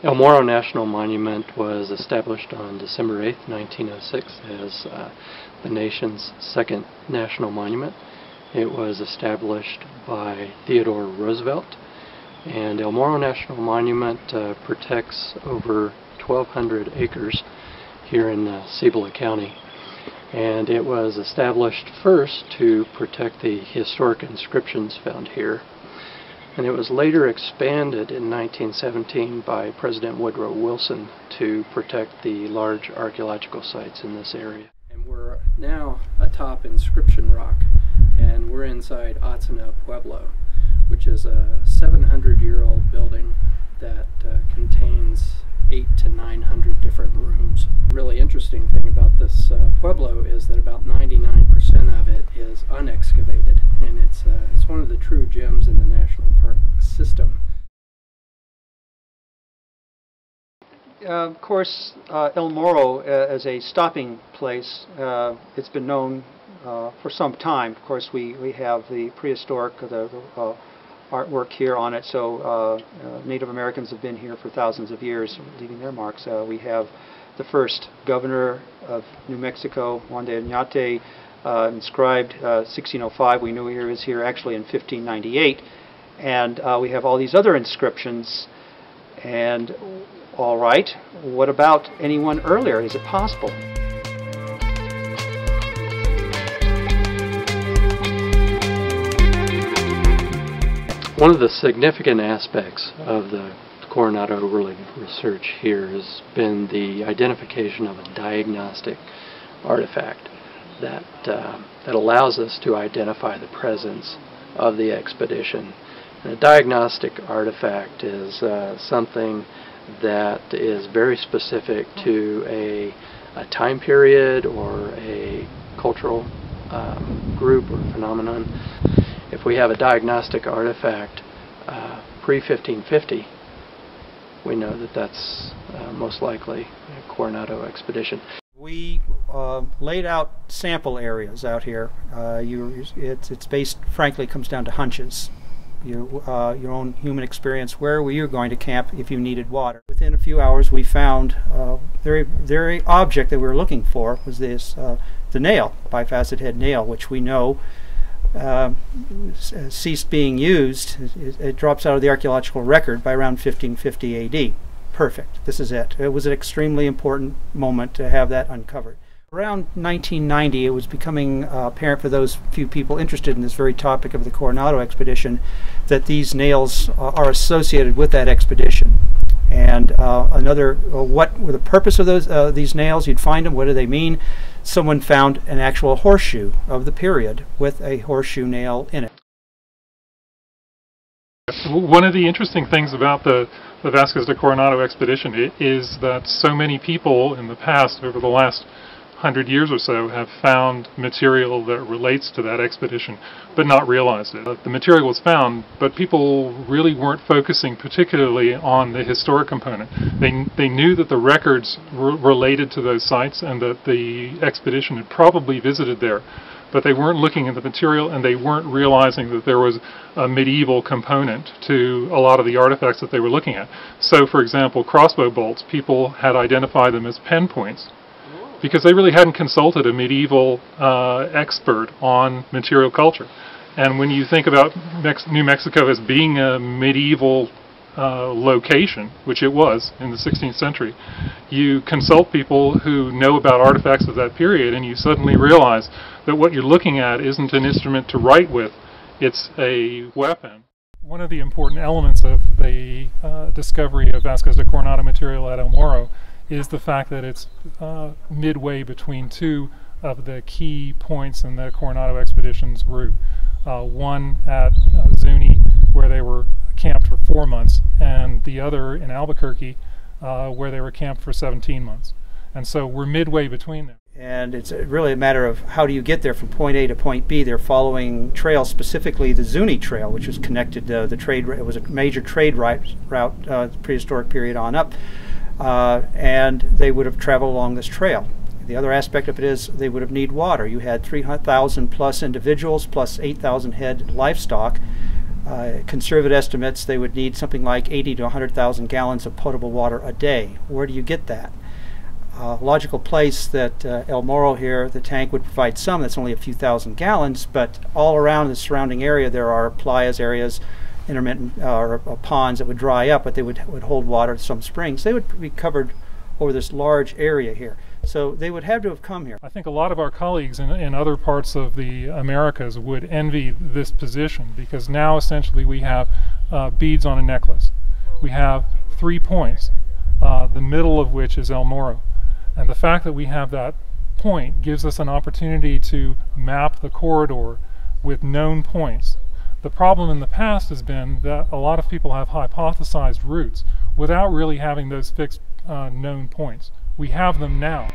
El Morro National Monument was established on December 8, 1906 as the nation's second national monument. It was established by Theodore Roosevelt, and El Morro National Monument protects over 1,200 acres here in Cibola County. And it was established first to protect the historic inscriptions found here. And it was later expanded in 1917 by President Woodrow Wilson to protect the large archaeological sites in this area. And we're now atop Inscription Rock, and we're inside Atsina Pueblo, which is a 700-year-old building that contains 800 to 900 different rooms. The really interesting thing about this pueblo is that about 99% of it is unexcavated, and it's one of the true gems in the national park system. Of course, El Morro as a stopping place, it's been known for some time. Of course, we have the prehistoric, artwork here on it, so Native Americans have been here for thousands of years, leaving their marks. We have the first governor of New Mexico, Juan de Oñate, inscribed 1605. We know he was here actually in 1598, and we have all these other inscriptions. And all right, what about anyone earlier? Is it possible? One of the significant aspects of the Coronado early research here has been the identification of a diagnostic artifact that allows us to identify the presence of the expedition. And a diagnostic artifact is something that is very specific to a time period or a cultural group or phenomenon. If we have a diagnostic artifact pre-1550, we know that that's most likely a Coronado Expedition. We laid out sample areas out here. It's based, frankly, comes down to hunches. Your own human experience. Where were you going to camp if you needed water? Within a few hours, we found very object that we were looking for was this the nail, bifaceted head nail, which we know ceased being used. It drops out of the archaeological record by around 1550 AD. Perfect. This is it. It was an extremely important moment to have that uncovered. Around 1990, it was becoming apparent for those few people interested in this very topic of the Coronado Expedition that these nails are associated with that expedition. And what were the purpose of these nails? You'd find them. What do they mean? Someone found an actual horseshoe of the period with a horseshoe nail in it. One of the interesting things about the Vasquez de Coronado expedition is that so many people in the past, over the last 100 years or so, have found material that relates to that expedition, but not realized it. The material was found, but people really weren't focusing particularly on the historic component. They knew that the records related to those sites and that the expedition had probably visited there, but they weren't looking at the material, and they weren't realizing that there was a medieval component to a lot of the artifacts that they were looking at. So, for example, crossbow bolts, people had identified them as pen points, because they really hadn't consulted a medieval expert on material culture. And when you think about New Mexico as being a medieval location, which it was in the 16th century, you consult people who know about artifacts of that period, and you suddenly realize that what you're looking at isn't an instrument to write with, it's a weapon. One of the important elements of the discovery of Vasquez de Coronado material at El Morro is the fact that it's midway between two of the key points in the Coronado Expedition's route. One at Zuni, where they were camped for 4 months, and the other in Albuquerque, where they were camped for 17 months. And so we're midway between them. And it's really a matter of how do you get there from point A to point B. They're following trails, specifically the Zuni Trail, which was connected to the trade. It was a major trade route, prehistoric period on up. And they would have traveled along this trail. The other aspect of it is they would have needed water. You had 300,000 plus individuals plus 8,000 head livestock Conservative estimates, they would need something like 80 to 100,000 gallons of potable water a day. Where do you get that? Logical place that El Morro here, the tank would provide some. That's only a few thousand gallons, but all around the surrounding area there are playas areas, intermittent ponds that would dry up, but they would hold water. Some springs. They would be covered over this large area here. So they would have to have come here. I think a lot of our colleagues in other parts of the Americas would envy this position, because now essentially we have beads on a necklace. We have 3 points, the middle of which is El Morro. And the fact that we have that point gives us an opportunity to map the corridor with known points. The problem in the past has been that a lot of people have hypothesized routes without really having those fixed known points. We have them now.